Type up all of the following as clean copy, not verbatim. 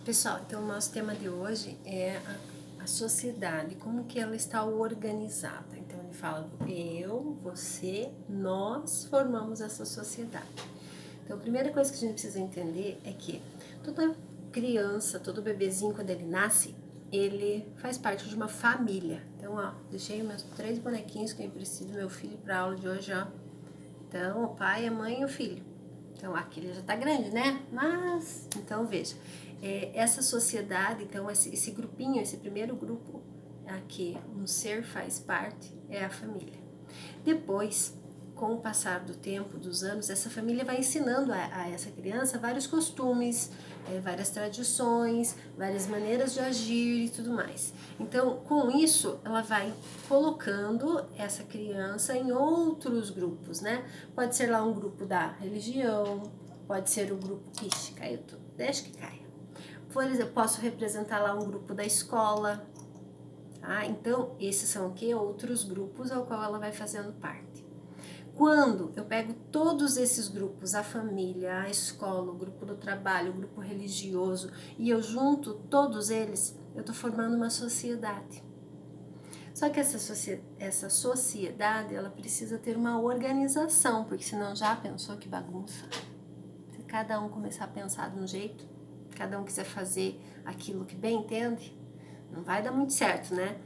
Pessoal, então o nosso tema de hoje é a sociedade, como que ela está organizada. Então ele fala do eu, você, nós formamos essa sociedade. Então a primeira coisa que a gente precisa entender é que toda criança, todo bebezinho quando ele nasce, ele faz parte de uma família. Então, ó, deixei meus 3 bonequinhos que eu preciso do meu filho para aula de hoje, ó. Então, o pai, a mãe e o filho. Então, aqui ele já tá grande, né? Mas, então veja, essa sociedade, então esse grupinho, esse primeiro grupo a que um ser faz parte é a família. Depois, com o passar do tempo, dos anos, essa família vai ensinando a essa criança vários costumes, várias tradições, várias maneiras de agir e tudo mais. Então, com isso, ela vai colocando essa criança em outros grupos, né? Pode ser lá um grupo da religião, pode ser o grupo... Ixi, caiu tudo, deixa que caia. Por exemplo, posso representar lá um grupo da escola. Ah, então, esses são o que? Outros grupos ao qual ela vai fazendo parte. Quando eu pego todos esses grupos, a família, a escola, o grupo do trabalho, o grupo religioso, e eu junto todos eles, eu estou formando uma sociedade. Só que essa sociedade, ela precisa ter uma organização, porque senão já pensou que bagunça? Se cada um começar a pensar de um jeito, cada um quiser fazer aquilo que bem entende, não vai dar muito certo, né?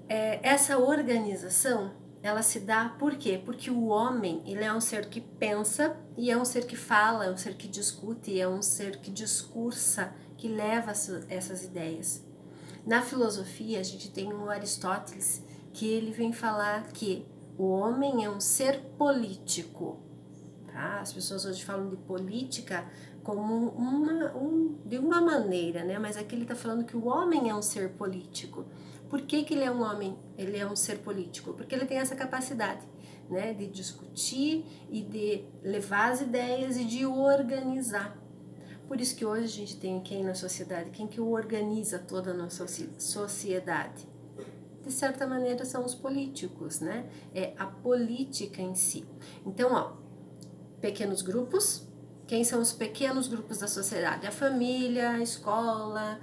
Essa organização, ela se dá por quê? Porque o homem, ele é um ser que pensa e é um ser que fala, é um ser que discute, é um ser que discursa, que leva essas ideias. Na filosofia, a gente tem o Aristóteles, que ele vem falar que o homem é um ser político. Tá? As pessoas hoje falam de política como de uma maneira, né? Mas aqui ele está falando que o homem é um ser político. Por que ele é um homem? Ele é um ser político? Porque ele tem essa capacidade, né? De discutir e de levar as ideias e de organizar. Por isso que hoje a gente tem quem na sociedade? Quem que organiza toda a nossa sociedade? De certa maneira são os políticos, né? É a política em si. Então, ó, pequenos grupos. Quem são os pequenos grupos da sociedade? A família, a escola,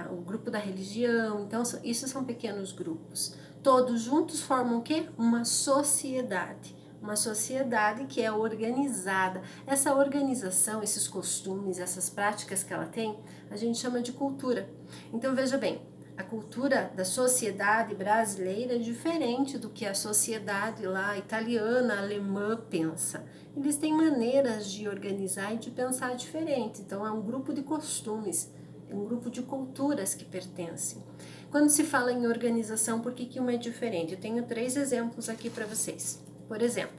o grupo da religião. Então, isso são pequenos grupos. Todos juntos formam o quê? Uma sociedade. Uma sociedade que é organizada. Essa organização, esses costumes, essas práticas que ela tem, a gente chama de cultura. Então, veja bem, a cultura da sociedade brasileira é diferente do que a sociedade lá italiana, alemã pensa. Eles têm maneiras de organizar e de pensar diferente. Então é um grupo de costumes, é um grupo de culturas que pertencem. Quando se fala em organização, por que uma é diferente? Eu tenho 3 exemplos aqui para vocês. Por exemplo,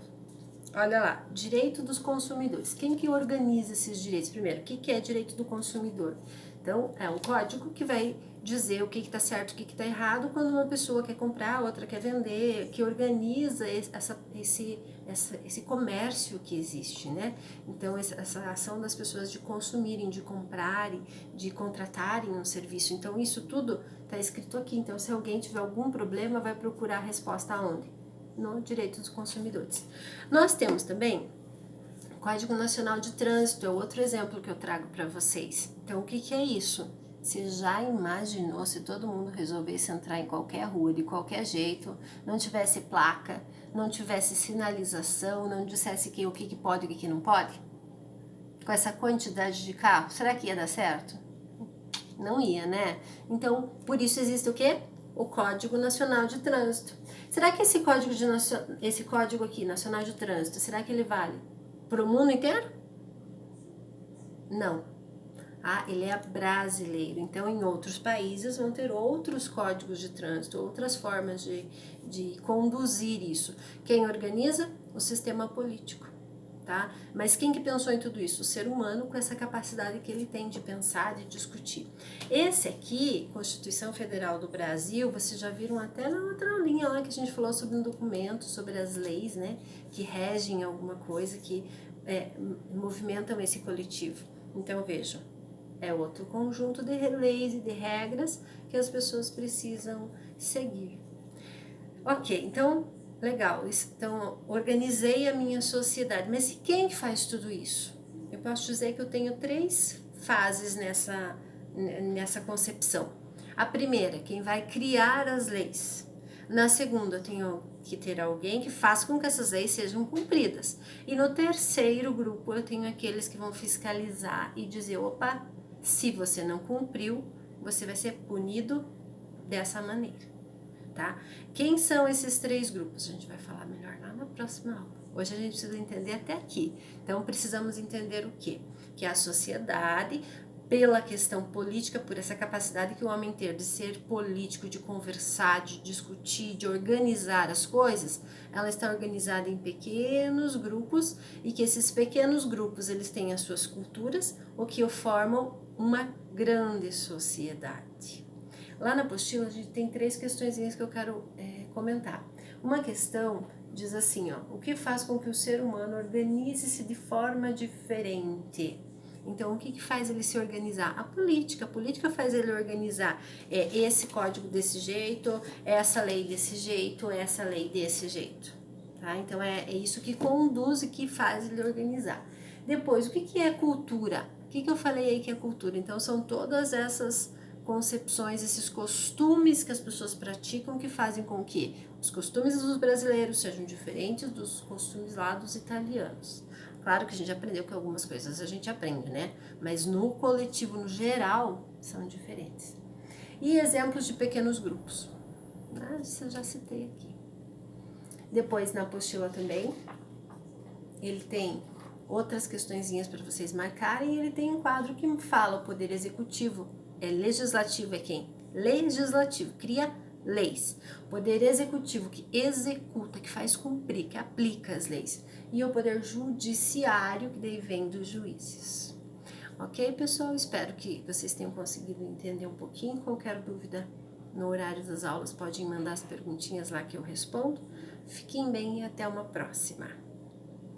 olha lá, direito dos consumidores. Quem que organiza esses direitos? Primeiro, o que é direito do consumidor? Então, é um código que vai dizer o que está certo, o que está errado, quando uma pessoa quer comprar, outra quer vender, que organiza esse comércio que existe, né? Então, essa ação das pessoas de consumirem, de comprarem, de contratarem um serviço. Então, isso tudo está escrito aqui. Então, se alguém tiver algum problema, vai procurar a resposta aonde? No direito dos consumidores. Nós temos também o Código Nacional de Trânsito, é outro exemplo que eu trago para vocês. Então, o que é isso? Você já imaginou se todo mundo resolvesse entrar em qualquer rua, de qualquer jeito, não tivesse placa, não tivesse sinalização, não dissesse o que pode e o que não pode? Com essa quantidade de carros, será que ia dar certo? Não ia, né? Então, por isso existe o quê? O Código Nacional de Trânsito. Será que esse código aqui, Nacional de Trânsito, será que ele vale para o mundo inteiro? Não. Ah, ele é brasileiro. Então, em outros países vão ter outros códigos de trânsito, outras formas de conduzir isso. Quem organiza? O sistema político. Tá? Mas quem que pensou em tudo isso? O ser humano com essa capacidade que ele tem de pensar, de discutir. Esse aqui, Constituição Federal do Brasil, vocês já viram até na outra aulinha lá que a gente falou sobre um documento, sobre as leis, né, que regem alguma coisa, que movimentam esse coletivo. Então vejam, é outro conjunto de leis e de regras que as pessoas precisam seguir. Ok, então legal, então organizei a minha sociedade, mas e quem faz tudo isso? Eu posso dizer que eu tenho 3 fases nessa concepção. A primeira, quem vai criar as leis. Na segunda, eu tenho que ter alguém que faça com que essas leis sejam cumpridas. E no terceiro grupo, eu tenho aqueles que vão fiscalizar e dizer, opa, se você não cumpriu, você vai ser punido dessa maneira, tá? Quem são esses três grupos? A gente vai falar melhor lá na próxima aula. Hoje a gente precisa entender até aqui. Então, precisamos entender o quê? Que a sociedade, pela questão política, por essa capacidade que o homem tem de ser político, de conversar, de discutir, de organizar as coisas, ela está organizada em pequenos grupos e que esses pequenos grupos, eles têm as suas culturas, o que formam uma grande sociedade. Lá na apostila a gente tem 3 questõezinhas que eu quero comentar. Uma questão diz assim, ó, o que faz com que o ser humano organize-se de forma diferente? Então, o que faz ele se organizar? A política faz ele organizar esse código desse jeito, essa lei desse jeito, essa lei desse jeito. Tá? Então, é isso que conduz e que faz ele organizar. Depois, o que é cultura? O que eu falei aí que é cultura? Então, são todas essas concepções, esses costumes que as pessoas praticam que fazem com que os costumes dos brasileiros sejam diferentes dos costumes lá dos italianos. Claro que a gente aprendeu que algumas coisas a gente aprende, né? Mas no coletivo, no geral, são diferentes. E exemplos de pequenos grupos. Isso eu já citei aqui. Depois, na apostila também, ele tem outras questõezinhas para vocês marcarem. E ele tem um quadro que fala o poder executivo. Legislativo é quem? Legislativo, cria leis. Poder executivo, que executa, que faz cumprir, que aplica as leis. E o poder judiciário, que daí vem dos juízes. Ok, pessoal? Espero que vocês tenham conseguido entender um pouquinho. Qualquer dúvida no horário das aulas, podem mandar as perguntinhas lá que eu respondo. Fiquem bem e até uma próxima.